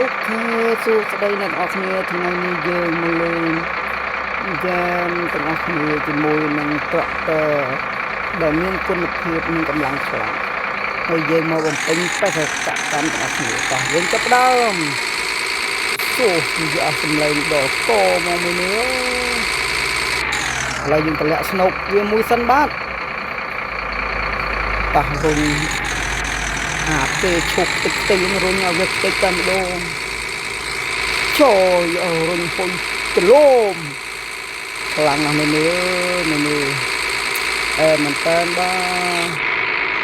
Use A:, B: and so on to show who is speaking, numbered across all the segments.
A: អូខេសួស្តីអ្នកនរគ្នាថ្ងៃនេះយើងមកលេងហ្គេមទាំងអស់គ្នាជាមួយនឹងត្រាក់ទ័រដែលមានគុណភាពនិងកម្លាំងខ្លាំងហើយយើងមកបំពេញបេសកកម្មទាំងអស់គ្នាតោះយើងចាប់ផ្ដើមចូលយកសម្លេងដល់កមកមួយនេះឥឡូវយើងតម្លាក់ស្នូកវាមួយសិនបាទតោះរុញគេឈប់តិចតិចរុញឲ្យវាតិចតែម្ដងចូលរុញពុយក្លូមខ្លាំងណាស់នេះមែនតើបា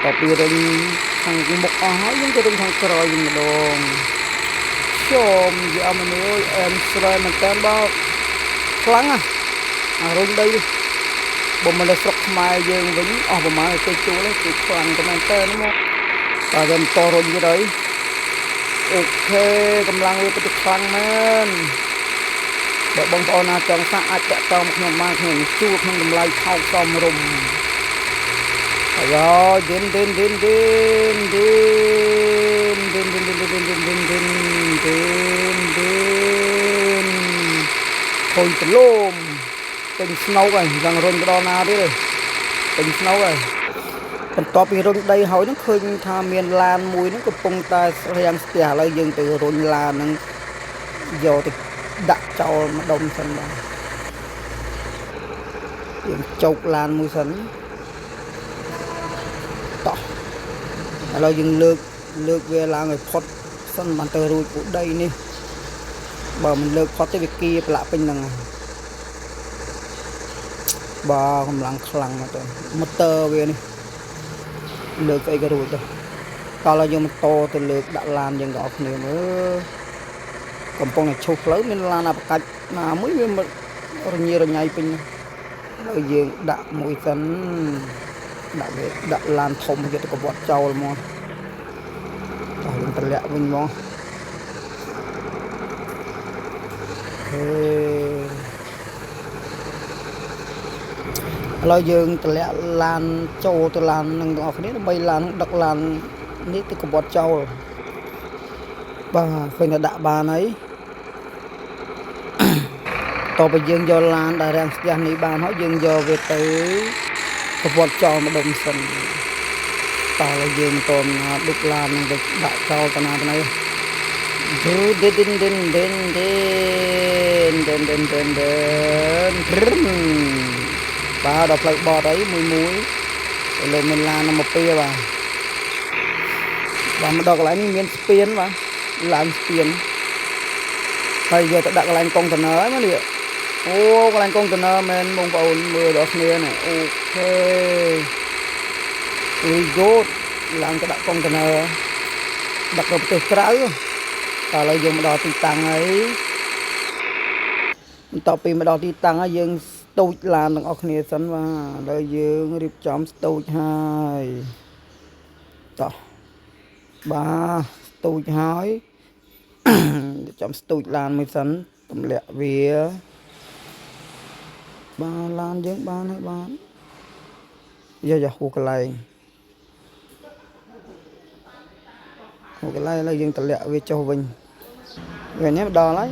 A: ទតពីរុញខាងមុខអស់ហើយយើងទៅរុញខាងក្រោយវិញម្ដងចូលយកមនុស្សអែមស្រែមែនតើបាទខ្លាំងណាស់រុញដីបើមិនស្រុកខ្មែរយើងវិញអស់ប្រហែលគេជួលគេខ្លាំងតែមែនតើមកតែវាមិនតរុញទៀតហើយអូខេកម្លាំងវាពិតខ្លាំងមែនបើបងប្អូនណាចង់សាក់អាចតាក់ទងខ្ញុំបានខ្ញុំជួលក្នុងតម្លៃថោកសមរម្យហើយយិនខុយប្រឡូមពេញស្នូកហើយយ៉ាងរុញទៅដល់ណាទៀតពេញស្នូកហើយបន្ទាប់ពីរុញដីហើយនឹងឃើញថាមានឡានមួយនឹងកំពុងតែរាំងស្ទះឥឡូវយើងទៅរុញឡាននឹងយកទៅដាក់ចោលម្ដុំសិនបាទយើងចោកឡានមួយសិនតោះឥឡូវយើងលើកវាឡើងឲ្យផុតសិនបានទៅរួចពួកដីនេះបើមិនលើកផុតទេវាគៀប្រឡាក់ពេញហ្នឹងបាទកម្លាំងខ្លាំងមកទៅម៉ូទ័រវានេះលើកអីក៏រួចទៅតោះឡើយយើងម៉ូតូទៅលើកដាក់ឡានយើងទាំងអស់គ្នាមើលកំពុងតែឈូសផ្លូវមានឡានអបកាច់ណាមួយវារញ៉េរញ៉ៃពេញហើយយើងដាក់មួយសិនដាក់ឡានធំយកទៅកវត្តចោលមកតោះយើងតម្លាក់វិញមកឥឡូវយើងតម្លាក់ឡានចូលទៅឡាននឹងទាំងអស់គ្នាដើម្បីឡានដឹកឡាននេះទៅកវត្តចោលបាទឃើញតែដាក់បានហើយតទៅយើងយកឡានដែលរាំងស្ទះនេះបានហើយយើងយកវាទៅកវត្តចោលម្ដុំសិនតើយើងមិនតន់ដឹកឡាននឹងទៅដាក់ចោលតាណាទៅណីបាទដល់ផ្លូវបតអីមួយទៅលើមានឡានមកពីបាទមកដល់កន្លែងនេះមានស្ពានបាទឡើងស្ពានហើយយកទៅដាក់កន្លែងកុងតឺន័រហ្នឹងនេះអូកន្លែងកុងតឺន័រមែនបងប្អូនមើលដល់គ្នានេះអូខេvery good ឡើងទៅដាក់កុងតឺន័រដាក់ទៅប្រទេសក្រៅតែឥឡូវយើងមកដល់ទីតាំងហើយបន្ទាប់ពីមកដល់ទីតាំងហើយយើងស្ទូចឡានទាំងអស់គ្នាសិនបាទឥឡូវយើងរៀបចំស្ទូចហើយតោះបាទស្ទូចហើយចាំស្ទូចឡានមួយសិនទម្លាក់វាបាទឡានយើងបានហើយបាទយកហួសកន្លែងឥឡូវយើងទម្លាក់វាចុះវិញវានេះដល់ហើយ